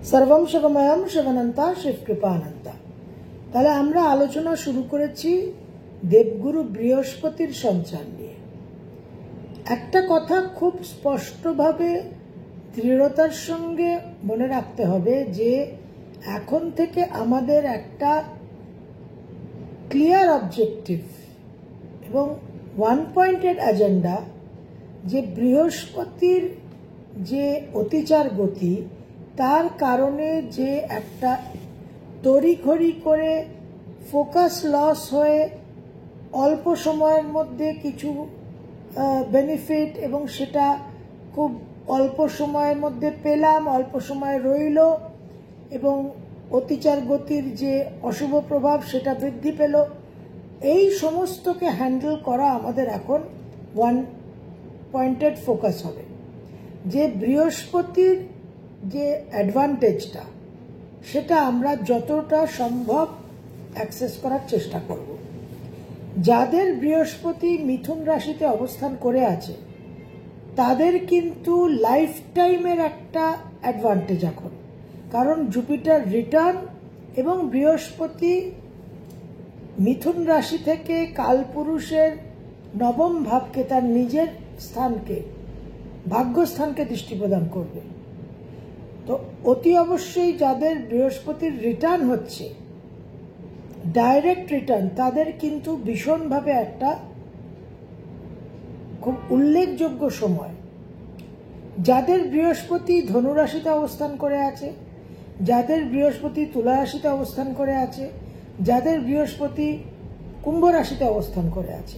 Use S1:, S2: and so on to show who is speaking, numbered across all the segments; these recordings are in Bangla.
S1: सर्वम शिवमयम शिवनंता शिव कृपानंता। তাহলে আমরা আলোচনা শুরু করেছি দেবগুরু বৃহস্পতির সঞ্চার নিয়ে। একটা কথা খুব স্পষ্টভাবে দৃঢ়তার সঙ্গে মনে রাখতে হবে যে এখন থেকে আমাদের একটা ক্লিয়ার অবজেক্টিভ এবং ওয়ান পয়েন্টেড এজেন্ডা যে বৃহস্পতির যে অতিচার গতি তার কারণে যে একটা তড়িঘড়ি করে ফোকাস লস হয়ে অল্প সময়ের মধ্যে কিছু বেনিফিট এবং সেটা খুব অল্প সময়ের মধ্যে পেলাম, অল্প সময় রইল এবং অতিচার গতির যে অশুভ প্রভাব সেটা বৃদ্ধি পেল, এই সমস্তকে হ্যান্ডেল করা আমাদের এখন ওয়ান পয়েন্টেড ফোকাস হবে। যে বৃহস্পতির যে অ্যাডভান্টেজটা সেটা আমরা যতটা সম্ভব অ্যাক্সেস করার চেষ্টা করব। যাদের বৃহস্পতি মিথুন রাশিতে অবস্থান করে আছে তাদের কিন্তু লাইফ টাইমের একটা অ্যাডভান্টেজ এখন, কারণ জুপিটার রিটার্ন এবং বৃহস্পতি মিথুন রাশি থেকে কালপুরুষের নবম ভাবকে, তার নিজের স্থানকে, ভাগ্যস্থানকে দৃষ্টি প্রদান করবে। তো অতি অবশ্যই যাদের বৃহস্পতির রিটার্ন হচ্ছে, ডাইরেক্ট রিটার্ন, তাদের কিন্তু ভীষণভাবে একটা খুব উল্লেখযোগ্য সময়। যাদের বৃহস্পতি ধনুরাশিতে অবস্থান করে আছে, যাদের বৃহস্পতি তুলা রাশিতে অবস্থান করে আছে, যাদের বৃহস্পতি কুম্ভ রাশিতে অবস্থান করে আছে,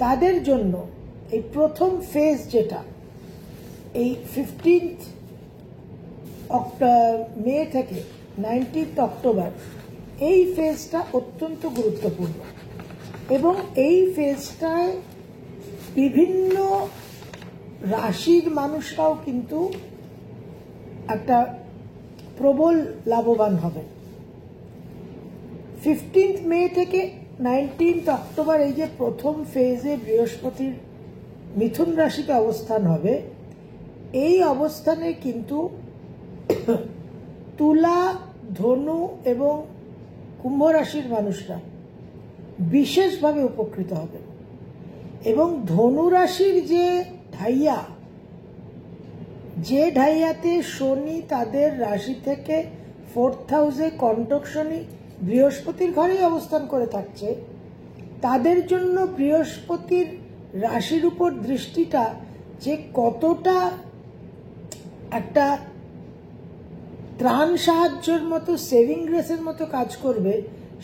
S1: তাদের জন্য এই প্রথম ফেজ যেটা এই 15 মে থেকে 19 অক্টোবর, এই ফেজটা অত্যন্ত গুরুত্বপূর্ণ এবং এই ফেজটায় বিভিন্ন রাশির মানুষরাও কিন্তু একটা প্রবল লাভবান হবেন। 15 মে থেকে 19 অক্টোবর এই যে প্রথম ফেজে বৃহস্পতির মিথুন রাশিতে অবস্থান হবে, এই অবস্থানে কিন্তু তুলা, ধনু এবং কুম্ভ রাশির মানুষরা বিশেষভাবে উপকৃত হবেন এবং ধনু রাশির যে ঢাইয়া, যে ঢাইয়াতে শনি তাদের রাশি থেকে 4th হাউসে কন্টক শনি বৃহস্পতির ঘরেই অবস্থান করে থাকছে, তাদের জন্য বৃহস্পতির রাশির উপর দৃষ্টিটা যে কতটা একটা ত্রাণ সাহায্যের মতো, সেভিং গ্রেসের মতো কাজ করবে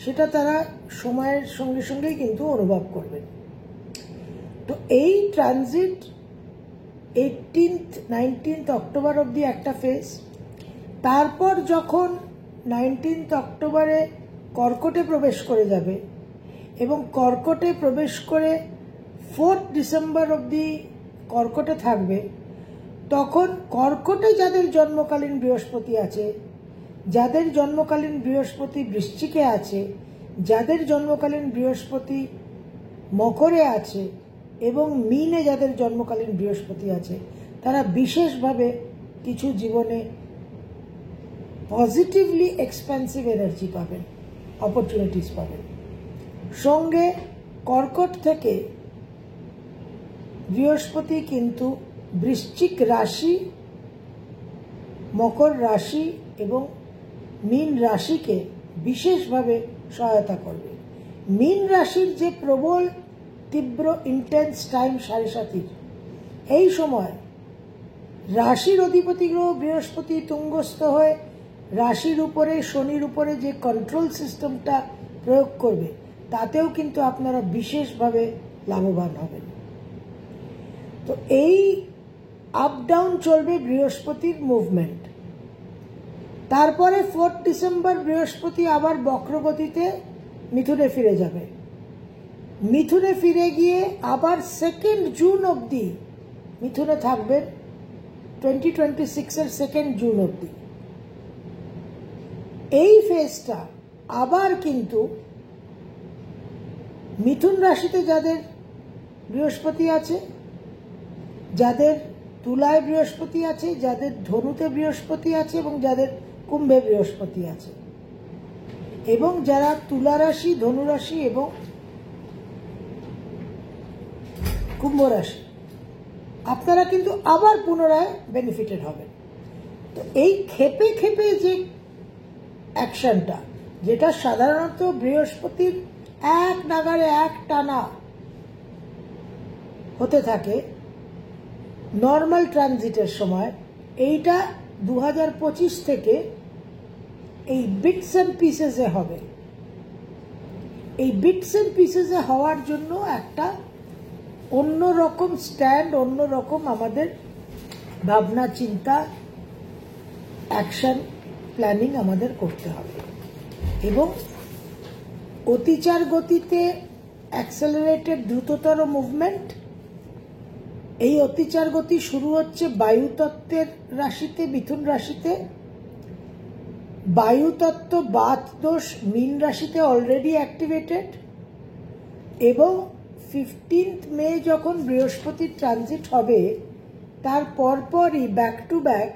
S1: সেটা তারা সময়ের সঙ্গে সঙ্গেই কিন্তু অনুভব করবেন। তো এই ট্রানজিট 18th-19th অক্টোবর অবধি একটা ফেজ, তারপর যখন 19th অক্টোবরে কর্কটে প্রবেশ করে যাবে এবং কর্কটে প্রবেশ করে 4th ডিসেম্বর অবধি কর্কটে থাকবে, তখন কর্কটে যাদের জন্মকালীন বৃহস্পতি আছে, যাদের জন্মকালীন বৃহস্পতি বৃশ্চিকে আছে, যাদের জন্মকালীন বৃহস্পতি মকরে আছে এবং মীনে যাদের জন্মকালীন বৃহস্পতি আছে, তারা বিশেষভাবে কিছু জীবনে পজিটিভলি এক্সপেন্সিভ এনার্জি পাবেন, অপরচুনিটিস পাবেন। সঙ্গে কর্কট থেকে বৃহস্পতি কিন্তু বৃশ্চিক রাশি, মকর রাশি এবং মীন রাশিকে বিশেষভাবে সহায়তা করবে। মীন রাশির যে প্রবল তীব্র ইন্টেন্স টাইম 7:30, এই সময় রাশির অধিপতি গ্রহ বৃহস্পতি তুঙ্গস্থ হয়ে রাশির উপরে, শনির উপরে যে কন্ট্রোল সিস্টেমটা প্রয়োগ করবে, তাতেও কিন্তু আপনারা বিশেষভাবে লাভবান হবেন। তো এই আপ ডাউন চলবে বৃহস্পতির মুভমেন্ট। তারপরে 4th ডিসেম্বর বৃহস্পতি আবার বক্রগতিতে মিথুনে ফিরে যাবে। মিথুনে ফিরে গিয়ে আবার 2nd জুন অবধি মিথুনে থাকবেন, 2026-এর 2nd জুন অবধি। এই ফেজটা আবার কিন্তু মিথুন রাশিতে যাদের বৃহস্পতি আছে, যাদের তুলায় বৃহস্পতি আছে, যাদের ধনুতে বৃহস্পতি আছে এবং যাদের কুম্ভে বৃহস্পতি আছে। এবং যারা তুলা রাশি, ধনু রাশি এবং কুম্ভ রাশি, আপনারা কিন্তু আবার পুনরায় বেনিফিটেড হবেন। তো এই খেপে খেপে যে অ্যাকশনটা, যেটা সাধারণত বৃহস্পতির এক নাগারে এক টানা হতে থাকে নর্মাল ট্রানজিটের সময়, এইটা 2025 থেকে এই বিটস অ্যান্ড পিসেসে হবে। এই বিটস অ্যান্ড পিসেসে হওয়ার জন্য একটা অন্যরকম স্ট্যান্ড, অন্যরকম আমাদের ভাবনা চিন্তা, অ্যাকশন প্ল্যানিং আমাদের করতে হবে। এবং অতিচার গতিতে অ্যাক্সেলারেটেড দ্রুততর মুভমেন্ট, এই অতিচার গতি শুরু হচ্ছে বায়ুতত্ত্বের রাশিতে, মিথুন রাশিতে। বায়ুতত্ত্ব বাত দোষ মীন রাশিতে অলরেডি অ্যাক্টিভেটেড, এবং 15 মে যখন বৃহস্পতির ট্রানজিট হবে তার পরপরই ব্যাক টু ব্যাক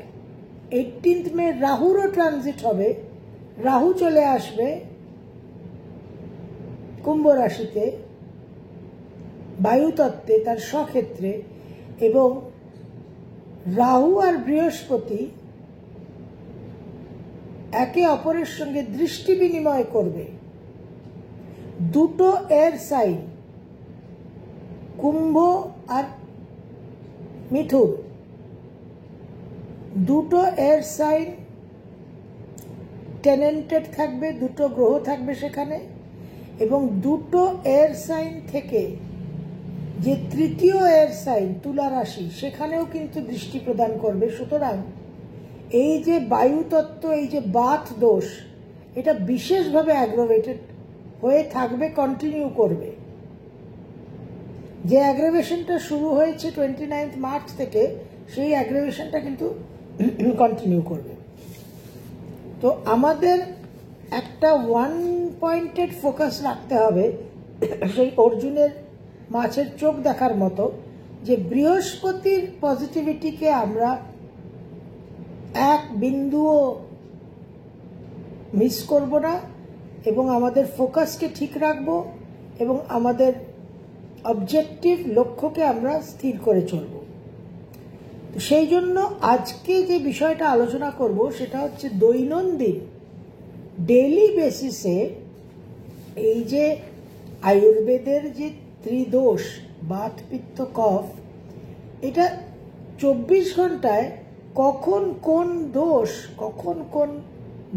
S1: 18 মে রাহুরও ট্রানজিট হবে। রাহু চলে আসবে কুম্ভ রাশিতে বায়ুতত্ত্বে তার স্বক্ষেত্রে, এবং রাহু আর বৃহস্পতি একে অপরের সঙ্গে দৃষ্টি বিনিময় করবে। দুটো এয়ার সাইন, কুম্ভ আর মিথুন, দুটো এয়ার সাইন টেনেন্টেড থাকবে, দুটো গ্রহ থাকবে সেখানে। এবং দুটো এয়ার সাইন থেকে যে তৃতীয় এয়ার সাইন তুলা রাশি, সেখানেও কিন্তু দৃষ্টি প্রদান করবে। সুতরাং এই যে বায়ুতত্ত্ব, এই যে বাত দোষ, এটা বিশেষভাবে অ্যাগ্রাভেটেড হয়ে থাকবে, কন্টিনিউ করবে। যে অ্যাগ্রাভেশনটা শুরু হয়েছে 29 মার্চ থেকে, সেই অ্যাগ্রাভেশনটা কিন্তু কন্টিনিউ করবে। তো আমাদের একটা ওয়ান পয়েন্টেড ফোকাস রাখতে হবে, সেই অর্জুনের মাছের চোখ দেখার মতো, যে বৃহস্পতির পজিটিভিটিকে আমরা এক বিন্দুও মিস করব না, এবং আমাদের ফোকাসকে ঠিক রাখব, এবং আমাদের অবজেক্টিভ লক্ষ্যকে আমরা স্থির করে চলব। তো সেই জন্য আজকে যে বিষয়টা আলোচনা করব সেটা হচ্ছে দৈনন্দিন ডেইলি বেসিসে এই যে আয়ুর্বেদের যে ত্রিদোষ বাত পিত্ত কফ, এটা 24 ঘন্টায় কখন কোন দোষ, কখন কোন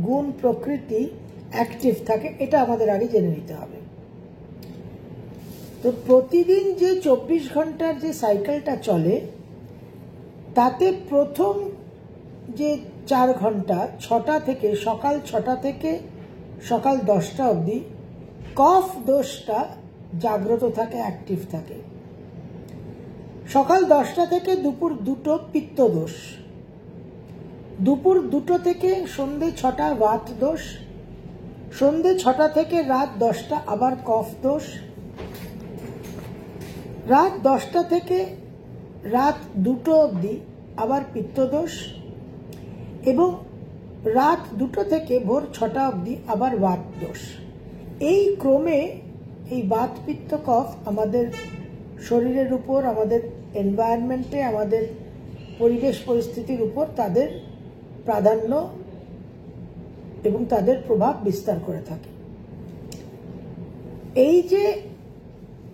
S1: গুণ প্রকৃতি অ্যাক্টিভ থাকে, এটা আমাদের আগে জেনে নিতে হবে। তো প্রতিদিন যে 24 ঘন্টার যে সাইকেলটা চলে, তাতে প্রথম যে 4 ঘন্টা, 6টা থেকে সকাল 6টা থেকে সকাল 10টা অবধি কফ দোষটা জাগ্রত থাকে, অ্যাক্টিভ থাকে। সকাল 10টা থেকে দুপুর 2টো পিত্ত দোষ, দুপুর 2টো থেকে সন্ধে 6টা বাত দোষ, সন্ধে 6টা থেকে রাত 10টা আবার কফ দোষ, রাত 10টা থেকে রাত 2টো অবধি আবার পিত্ত দোষ, এবং রাত 2টো থেকে ভোর 6টা অবধি আবার বাত দোষ। এই ক্রমে এই বাত পিত্ত কফ আমাদের শরীরের উপর, আমাদের এনভায়রনমেন্টে, আমাদের পরিবেশ পরিস্থিতির উপর তাদের প্রাধান্য এবং তাদের প্রভাব বিস্তার করে থাকে। এই যে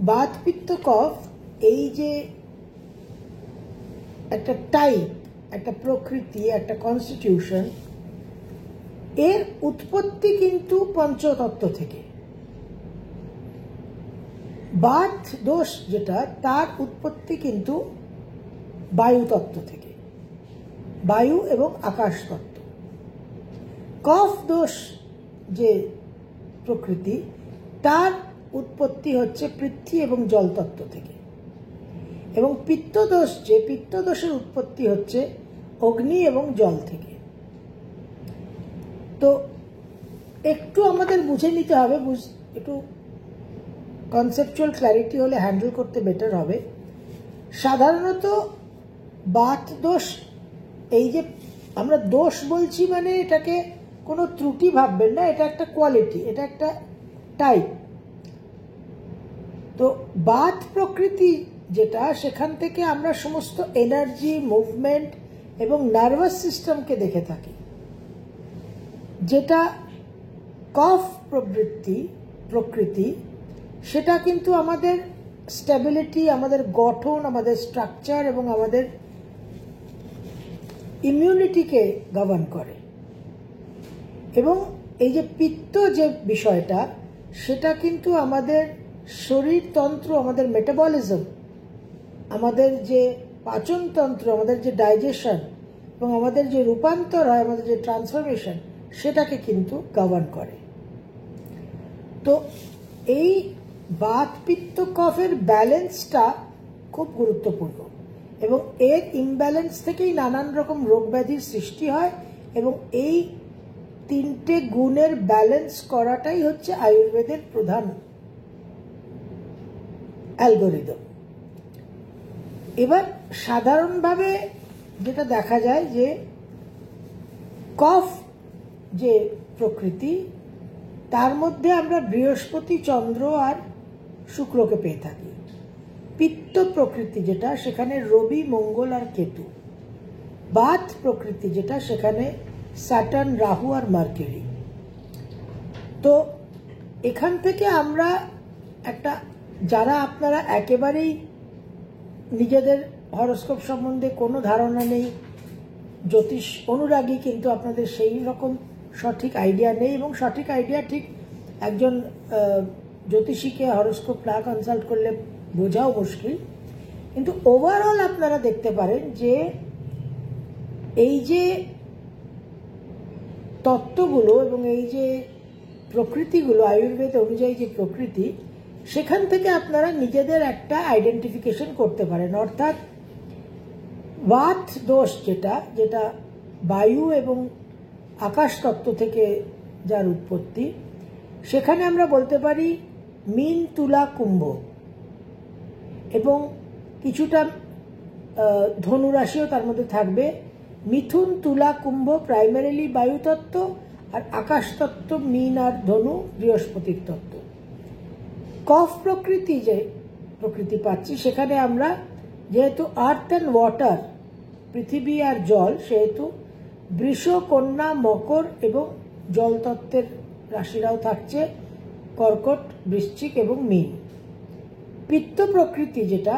S1: বাত পিত্ত কফ, এই যে একটা টাইপ, একটা প্রকৃতি, একটা কনস্টিটিউশন, এর উৎপত্তি কিন্তু পঞ্চতত্ত্ব থেকে। বাত দোষ যেটা, তার উৎপত্তি কিন্তু বায়ুতত্ত্ব থেকে, বায়ু এবং আকাশ তত্ত্ব। কফ দোষ যে প্রকৃতি, তার উৎপত্তি হচ্ছে পৃথ্বী এবং জলতত্ত্ব থেকে। এবং পিত্তদোষ যে, পিত্তদোষের উৎপত্তি হচ্ছে অগ্নি এবং জল থেকে। তো একটু আমাদের বুঝে নিতে হবে, একটু কনসেপচুয়াল ক্ল্যারিটি হলে হ্যান্ডেল করতে বেটার হবে। সাধারণত বাত দোষ, এই যে আমরা দোষ বলছি মানে এটাকে কোনো ত্রুটি ভাববেন না, এটা একটা কোয়ালিটি, এটা একটা টাইপ। তো বাত প্রকৃতি যেটা, সেখান থেকে আমরা সমস্ত এনার্জি, মুভমেন্ট এবং নার্ভাস সিস্টেমকে দেখে থাকি। যেটা কফ প্রকৃতি সেটা কিন্তু আমাদের স্টেবিলিটি, আমাদের গঠন, আমাদের স্ট্রাকচার এবং আমাদের ইমিউনিটিকে গভর্ন করে। এবং এই যে পিত্ত যে বিষয়টা, সেটা কিন্তু আমাদের শরীরতন্ত্র, আমাদের মেটাবলিজম, আমাদের যে পাচনতন্ত্র, আমাদের যে ডাইজেশন এবং আমাদের যে রূপান্তর হয়, আমাদের যে ট্রান্সফরমেশন, সেটাকে কিন্তু গভর্ন করে। তো এই বাত পিত্ত কফের ব্যালেন্সটা খুব গুরুত্বপূর্ণ এবং এর ইমব্যালেন্স থেকেই নানান রকম রোগ ব্যাধির সৃষ্টি হয় এবং এই তিনটে গুণের ব্যালেন্স করাটাই হচ্ছে আয়ুর্বেদের প্রধান অ্যালগোরিদম। এবার সাধারণভাবে যেটা দেখা যায় যে কফ যে প্রকৃতি, তার মধ্যে আমরা বৃহস্পতি, চন্দ্র আর শুক্রকে পেয়ে থাকি। পিত্ত প্রকৃতি যেটা, সেখানে রবি, মঙ্গল আর কেতু। বাত প্রকৃতি যেটা, সেখানে স্যাটার্ন, রাহু আর মার্কিউরি। তো এখান থেকে আমরা একটা, যারা আপনারা একেবারেই নিজেদের হরোস্কোপ সম্বন্ধে কোনো ধারণা নেই, জ্যোতিষ অনুরাগী, কিন্তু আপনাদের সেই রকম সঠিক আইডিয়া নেই, এবং সঠিক আইডিয়া ঠিক একজন জ্যোতিষীকে হরোস্কোপ না কনসাল্ট করলে বোঝাও মুশকিল, কিন্তু ওভারঅল আপনারা দেখতে পারেন যে এই যে তত্ত্বগুলো এবং এই যে প্রকৃতিগুলো, আয়ুর্বেদ অনুযায়ী যে প্রকৃতি, সেখান থেকে আপনারা নিজেদের একটা আইডেন্টিফিকেশন করতে পারেন। অর্থাৎ বাত দোষ যেটা, যেটা বায়ু এবং আকাশ তত্ত্ব থেকে যার উৎপত্তি, সেখানে আমরা বলতে পারি মীন, তুলা, কুম্ভ এবং কিছুটা ধনুরাশিও তার মধ্যে থাকবে। মিথুন, তুলা, কুম্ভ প্রাইমারিলি বায়ুতত্ত্ব, আর আকাশ তত্ত্ব মীন আর ধনু বৃহস্পতির তত্ত্ব। কফ প্রকৃতি যে প্রকৃতি পাচ্ছি, সেখানে আমরা যেহেতু আর্থ অ্যান্ড ওয়াটার, পৃথিবী আর জল, সেহেতু বৃষ, কন্যা, মকর এবং জলতত্ত্বের রাশিরাও থাকছে, কর্কট, বৃশ্চিক এবং মীন। পিত্ত প্রকৃতি যেটা,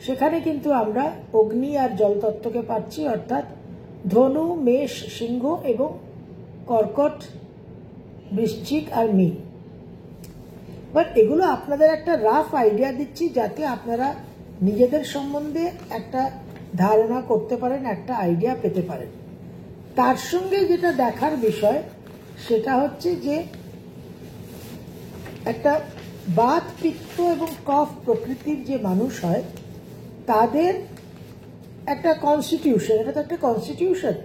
S1: সেখানে কিন্তু আমরা অগ্নি আর জলতত্ত্বকে পাচ্ছি, অর্থাৎ ধনু, মেষ, সিংহ এবং কর্কট, বৃশ্চিক আর মীন। বাট এগুলো আপনাদের একটা রাফ আইডিয়া দিচ্ছি, যাতে আপনারা নিজেদের সম্বন্ধে একটা ধারণা করতে পারেন, একটা আইডিয়া পেতে পারেন। তার সঙ্গে যেটা দেখার বিষয়, সেটা হচ্ছে যে একটা বাত, পিত্ত এবং কফ প্রকৃতির যে মানুষ হয়, তাদের একটা কনস্টিটিউশন, এটা তো একটা কনস্টিটিউশন।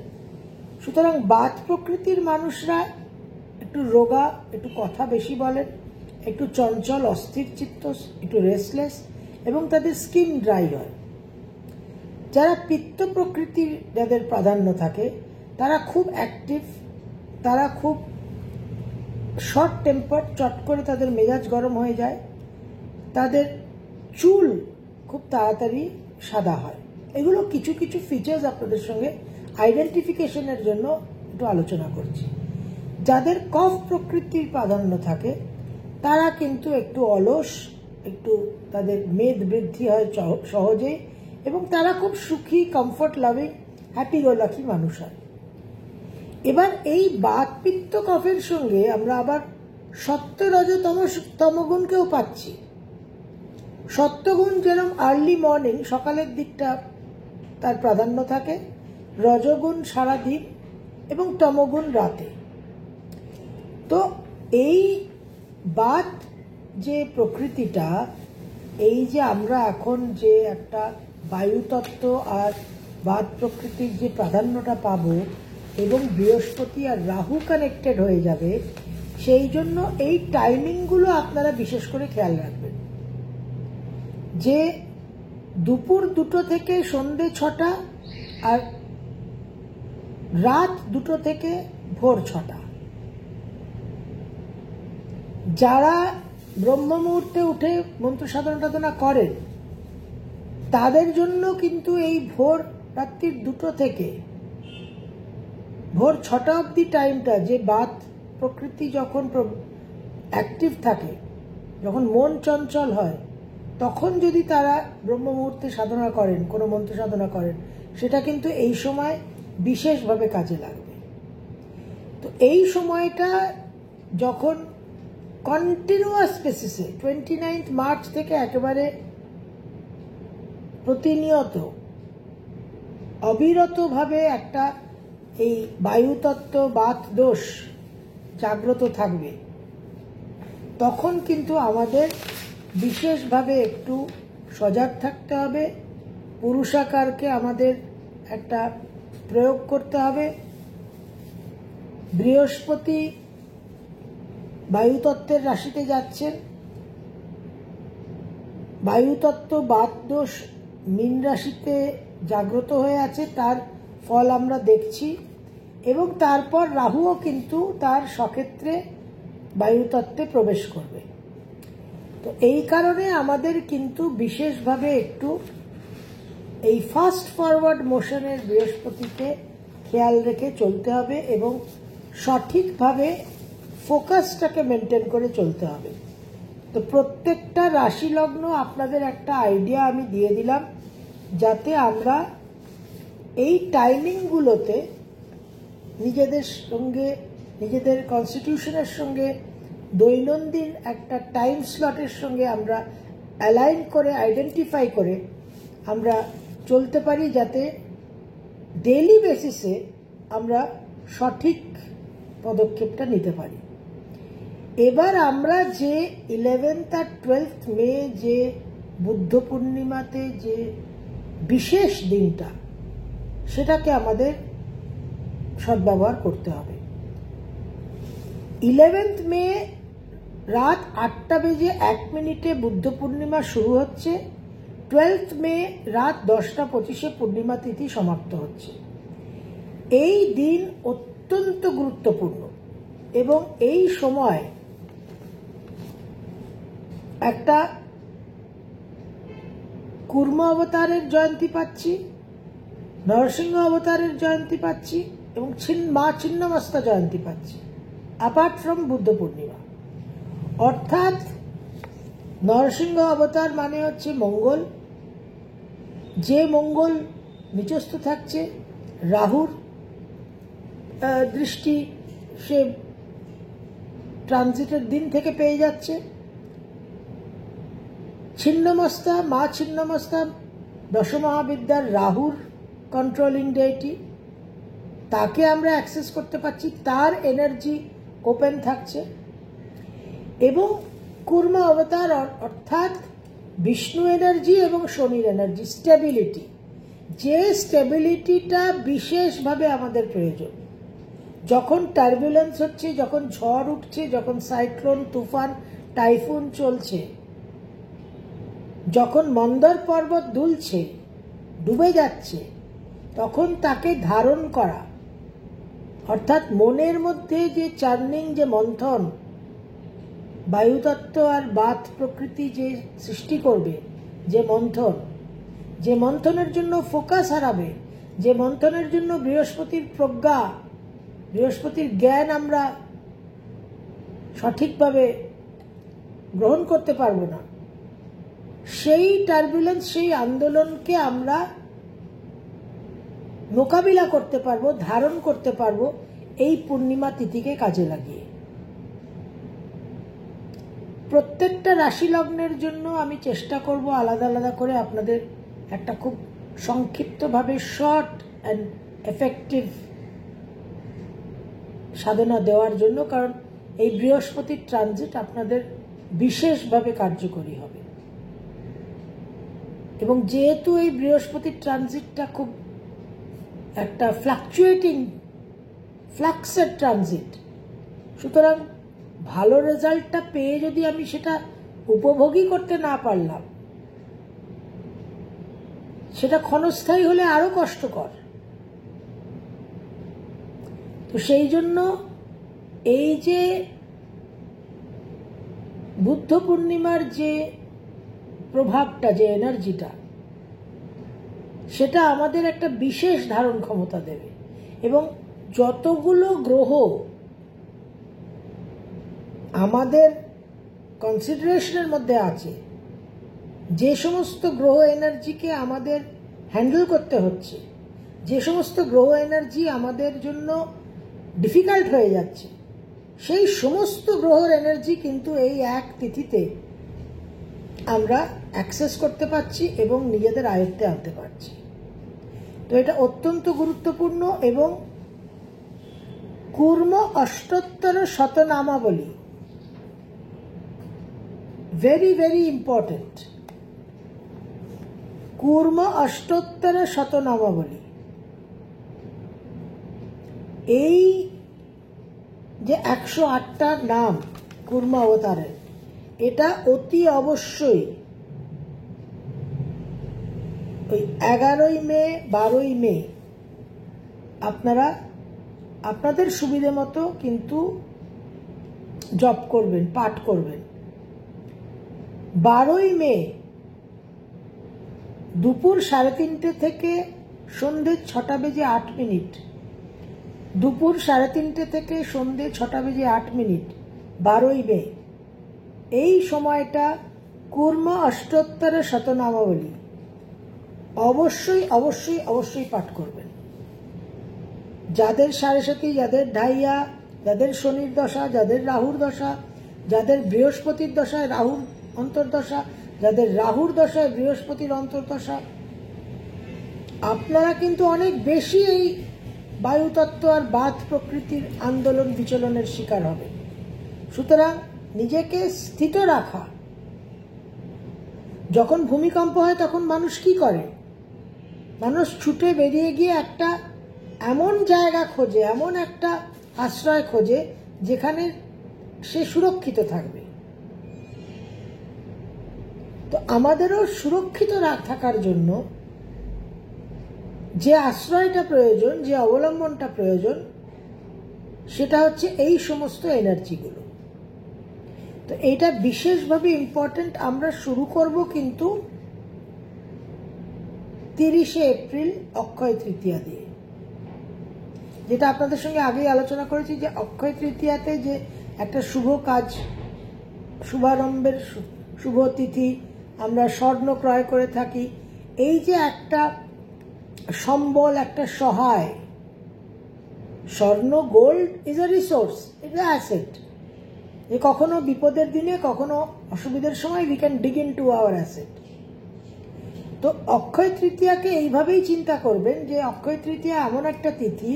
S1: সুতরাং বাত প্রকৃতির মানুষরা একটু রোগা, একটু কথা বেশি বলেন, একটু চঞ্চল, অস্থির চিত্ত, একটু রেস্টলেস এবং তাদের স্কিন ড্রাই হয়। যারা পিত্ত প্রকৃতির, যাদের প্রাধান্য থাকে, তারা খুব অ্যাক্টিভ, তারা খুব শর্ট টেম্পার, চট করে তাদের মেজাজ গরম হয়ে যায়, তাদের চুল খুব তাড়াতাড়ি সাদা হয়। এগুলো কিছু কিছু ফিচার্স আপনাদের সঙ্গে আইডেন্টিফিকেশনের জন্য একটু আলোচনা করছি। যাদের কফ প্রকৃতির প্রাধান্য থাকে, তারা কিন্তু একটু অলস, একটু তাদের মেদ বৃদ্ধি হয় সহজে, এবং তারা খুব সুখী, কমফর্ট লাভিং, হ্যাপি গো লাকি মানুষ হয়। এবার এই বাত, পিত্ত, কফের সঙ্গে আমরা আবার সত্ত্ব, রজ, তমগুণকেও পাচ্ছি। সত্ত্বগুণ যেরকম আর্লি মর্নিং, সকালের দিকটা তার প্রাধান্য থাকে, রজগুণ সারাদিন এবং তমগুণ রাতে। তো এই বাত যে প্রকৃতিটা, এই যে আমরা এখন যে একটা বায়ুতত্ত্ব আর বাত প্রকৃতির যে প্রাধান্যটা পাবো, এবং বৃহস্পতি আর রাহু কানেক্টেড হয়ে যাবে, সেই জন্য এই টাইমিংগুলো আপনারা বিশেষ করে খেয়াল রাখবেন। যে দুপুর 2টো থেকে সন্ধে 6টা আর রাত 2টো থেকে ভোর 6টা। যারা ব্রহ্ম মুহূর্তে উঠে মন্ত্র সাধনা করেন তাদের জন্য কিন্তু এই ভোর রাত্রির 2টো থেকে ভোর 6টা অবধি টাইমটা, যে বাত প্রকৃতি যখন অ্যাক্টিভ থাকে, যখন মন চঞ্চল হয়, তখন যদি তারা ব্রহ্ম মুহূর্তে সাধনা করেন, কোনো মন্ত্র সাধনা করেন, সেটা কিন্তু এই সময় বিশেষভাবে কাজে লাগবে। তো এই সময়টা যখন কন্টিনিউয়াস বেসিসে 29 মার্চ থেকে একেবারে প্রতিনিয়ত অবিরতভাবে একটা এই বায়ুতত্ত্ব বাত দোষ জাগ্রত থাকবে, তখন কিন্তু আমাদের বিশেষভাবে একটু সজাগ থাকতে হবে। পুরুষাকারকে আমাদের একটা প্রয়োগ করতে হবে। বৃহস্পতি বায়ুতত্ত্বের রাশিতে যাচ্ছেন, বায়ুতত্ত্ব বাত দোষ মীন রাশিতে জাগ্রত হয়ে আছে, তার ফল আমরা দেখছি। এবং তারপর রাহুও কিন্তু তার স্বক্ষেত্রে বায়ুতত্ত্বে প্রবেশ করবে। তো এই কারণে আমাদের কিন্তু বিশেষভাবে একটু এই ফাস্ট ফরওয়ার্ড মোশনের বৃহস্পতিকে খেয়াল রেখে চলতে হবে এবং সঠিকভাবে ফোকাসটাকে মেনটেন করে চলতে হবে। তো প্রত্যেকটা রাশি লগ্ন আপনাদের একটা আইডিয়া আমি দিয়ে দিলাম, যাতে আমরা এই টাইমিংগুলোতে নিজেদের সঙ্গে, নিজেদের কনস্টিটিউশনের সঙ্গে, দৈনন্দিন একটা টাইম স্লটের সঙ্গে আমরা অ্যালাইন করে, আইডেন্টিফাই করে আমরা চলতে পারি, যাতে ডেইলি বেসিসে আমরা সঠিক পদক্ষেপটা নিতে পারি। এবার আমরা যে 11th আর 12th মে যে বুদ্ধ পূর্ণিমাতে যে বিশেষ দিনটা, সেটাকে আমাদের সদ্ব্যবহার করতে হবে। 11th মে রাত 8:01 বুদ্ধ পূর্ণিমা শুরু হচ্ছে, 12th মে রাত 10:25 পূর্ণিমা তিথি সমাপ্ত হচ্ছে। এই দিন অত্যন্ত গুরুত্বপূর্ণ এবং এই সময় একটা কুর্ম অবতারের জয়ন্তী পাচ্ছি, নরসিংহ অবতারের জয়ন্তী পাচ্ছি এবং মা ছিন্নমস্তা জয়ন্তী পাচ্ছি, অ্যাপার্ট ফ্রম বুদ্ধ পূর্ণিমা। অর্থাৎ নরসিংহ অবতার মানে হচ্ছে মঙ্গল, যে মঙ্গল নিচস্থ থাকছে, রাহুর দৃষ্টি সে ট্রানজিটের দিন থেকে পেয়ে যাচ্ছে। ছিন্নমস্তা, মা ছিন্নমস্তা দশমহাবিদ্যার রাহুর কন্ট্রোলিং ডেইটি, তাকে আমরা অ্যাক্সেস করতে পারছি, তার এনার্জি ওপেন থাকছে। এবং কুর্ম অবতার অর্থাৎ বিষ্ণু এনার্জি এবং শনির এনার্জি, স্টেবিলিটি, যে স্টেবিলিটিটা বিশেষভাবে আমাদের প্রয়োজন। যখন টার্বুলেন্স হচ্ছে, যখন ঝড় উঠছে, যখন সাইক্লোন, তুফান, টাইফুন চলছে, যখন মন্দর পর্বত দুলছে, ডুবে যাচ্ছে, তখন তাকে ধারণ করা, অর্থাৎ মনের মধ্যে যে চার্নিং, যে মন্থন বায়ুতত্ত্ব আর বাত প্রকৃতি যে সৃষ্টি করবে, যে মন্থন, যে মন্থনের জন্য ফোকাস হারাবে, যে মন্থনের জন্য বৃহস্পতির প্রজ্ঞা, বৃহস্পতির জ্ঞান আমরা সঠিকভাবে গ্রহণ করতে পারবো না, সেই টার্বুলেন্স, সেই আন্দোলনকে আমরা মোকাবিলা করতে পারবো, ধারণ করতে পারবো এই পূর্ণিমা তিথিকে কাজে লাগিয়ে। প্রত্যেকটা রাশি লগ্নের জন্য আমি চেষ্টা করব আলাদা আলাদা করে আপনাদের একটা খুব সংক্ষিপ্তভাবে শর্ট অ্যান্ড এফেক্টিভ সাধনা দেওয়ার জন্য, কারণ এই বৃহস্পতির ট্রানজিট আপনাদের বিশেষভাবে কার্যকরী হবে। এবং যেহেতু এই বৃহস্পতির ট্রানজিটটা খুব একটা ফ্লাক্সের ট্রানজিট, সুতরাং ভালো রেজাল্টটা পেয়ে যদি আমি সেটা উপভোগই করতে না পারলাম, সেটা ক্ষণস্থায়ী হলে আরো কষ্টকর। তো সেই জন্য এই যে বুদ্ধ পূর্ণিমার যে প্রভাবটা, যে এনার্জিটা, সেটা আমাদের একটা বিশেষ ধারণ ক্ষমতা দেবে। এবং যতগুলো গ্রহ আমাদের কনসিডারেশনের মধ্যে আছে, যে সমস্ত গ্রহ এনার্জিকে আমাদের হ্যান্ডেল করতে হচ্ছে, যে সমস্ত গ্রহ এনার্জি আমাদের জন্য ডিফিকাল্ট হয়ে যাচ্ছে, সেই সমস্ত গ্রহের এনার্জি কিন্তু এই এক তিথিতে আমরা অ্যাক্সেস করতে পারছি এবং নিজেদের আয়ত্তে আনতে পারছি। তো এটা অত্যন্ত গুরুত্বপূর্ণ। এবং কূর্ম অষ্টোত্তর শতনামাবলী, ভেরি ভেরি ইম্পর্টেন্ট। কূর্ম অষ্টোত্তর শতনামাবলী, এই যে 108টা নাম কূর্ম অবতারের, এটা অতি অবশ্যই ওই 11ই মে 12ই মে আপনারা আপনাদের সুবিধে মতো কিন্তু জপ করবেন, পাঠ করবেন। 12ই মে দুপুর 3:30 থেকে সন্ধে 6টা বেজে 8 মিনিট, দুপুর 3:30 থেকে সন্ধে 6টা বেজে 8 মিনিট 12ই মে, এই সময়টা কূর্ম অষ্টোত্তর শতনামাবলী অবশ্যই অবশ্যই অবশ্যই পাঠ করবেন। যাদের সাড়ে যাদের ঢাইয়া, যাদের শনির দশা, যাদের রাহুর দশা, যাদের বৃহস্পতির দশায় রাহুর অন্তর্দশা, যাদের রাহুর দশায় বৃহস্পতির অন্তর্দশা, আপনারা কিন্তু অনেক বেশি এই বায়ুতত্ত্ব আর বাত প্রকৃতির আন্দোলন বিচলনের শিকার হবে। সুতরাং নিজেকে স্থিত রাখা। যখন ভূমিকম্প হয় তখন মানুষ কি করে? মানুষ ছুটে বেরিয়ে গিয়ে একটা এমন জায়গা খোঁজে, এমন একটা আশ্রয় খোঁজে যেখানে সে সুরক্ষিত থাকবে। তো আমাদেরও সুরক্ষিত থাকার জন্য যে আশ্রয়টা প্রয়োজন, যে অবলম্বনটা প্রয়োজন, সেটা হচ্ছে এই সমস্ত এনার্জিগুলো। তো এইটা বিশেষভাবে ইম্পর্টেন্ট। আমরা শুরু করব কিন্তু 30শে এপ্রিল অক্ষয় তৃতীয়া দিয়ে, যেটা আপনাদের সঙ্গে আগেই আলোচনা করেছি যে অক্ষয় তৃতীয়াতে যে একটা শুভ কাজ, শুভারম্ভের শুভ তিথি, আমরা স্বর্ণ ক্রয় করে থাকি। এই যে একটা সম্বল, একটা সহায়, স্বর্ণ, gold is a resource, is a asset, যে কখনো বিপদের দিনে, কখনো অসুবিধার সময় we can dig into our asset. তো অক্ষয় তৃতীয়াকে এইভাবেই চিন্তা করবেন যে অক্ষয় তৃতীয়া এমন একটা তিথি,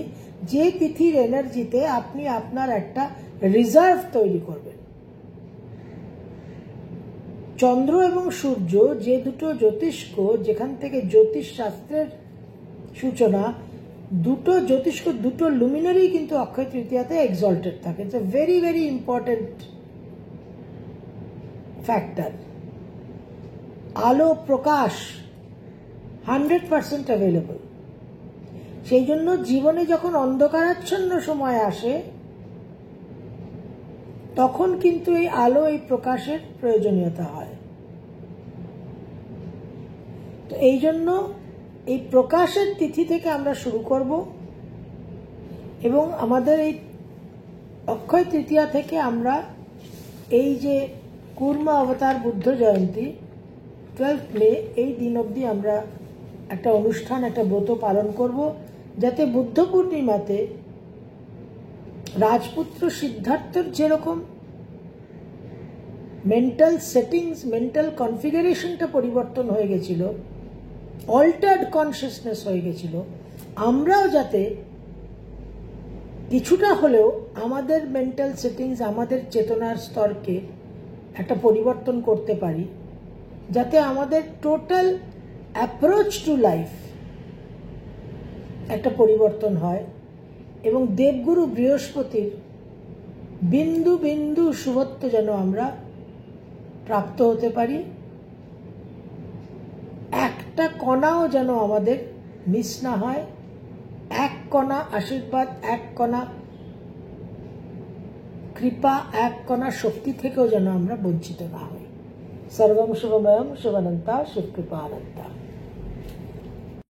S1: যে তিথির এনার্জিতে আপনি আপনার একটা রিজার্ভ তৈরি করবেন। চন্দ্র এবং সূর্য যে দুটো জ্যোতিষ্ক, যেখান থেকে জ্যোতিষ শাস্ত্রের সূচনা, দুটো জ্যোতিষ্ক, দুটো লুমিনারি কিন্তু অক্ষয় তৃতীয়াতে এক্সল্টেড থাকে। It's a very very important factor. আলো প্রকাশ 100% অ্যাভেলেবল। সেই জন্য জীবনে যখন অন্ধকারাচ্ছন্ন সময় আসে, তখন কিন্তু এই আলো, এই প্রকাশের প্রয়োজনীয়তা হয়। তো এই জন্য এই প্রকাশের তিথি থেকে আমরা শুরু করব এবং আমাদের এই অক্ষয় তৃতীয়া থেকে আমরা এই যে কূর্ম অবতার বুদ্ধ জয়ন্তী 12 মে, এই দিন অবধি আমরা একটা অনুষ্ঠান, একটা ব্রত পালন করব, যাতে বুদ্ধ পূর্ণিমাতে রাজপুত্র সিদ্ধার্থর যেরকম মেন্টাল সেটিংস, মেন্টাল কনফিগারেশনটা পরিবর্তন হয়ে গেছিল, অল্টার্ড কনসিয়াসনেস হয়ে গেছিল, আমরাও যাতে কিছুটা হলেও আমাদের মেন্টাল সেটিংস, আমাদের চেতনার স্তরকে একটা পরিবর্তন করতে পারি, যাতে আমাদের টোটাল অ্যাপ্রোচ টু লাইফ একটা পরিবর্তন হয় এবং দেবগুরু বৃহস্পতির বিন্দু বিন্দু শুভত্ব যেন আমরা প্রাপ্ত হতে পারি, একটা কণাও যেন আমাদের মিস না হয়, এক কণা আশীর্বাদ, এক কণা কৃপা এক কণা শক্তি থেকেও যেন আমরা বঞ্চিত না হই। সর্বম শুভময়ম শুভনন্তা শিবকৃপা অনন্তা।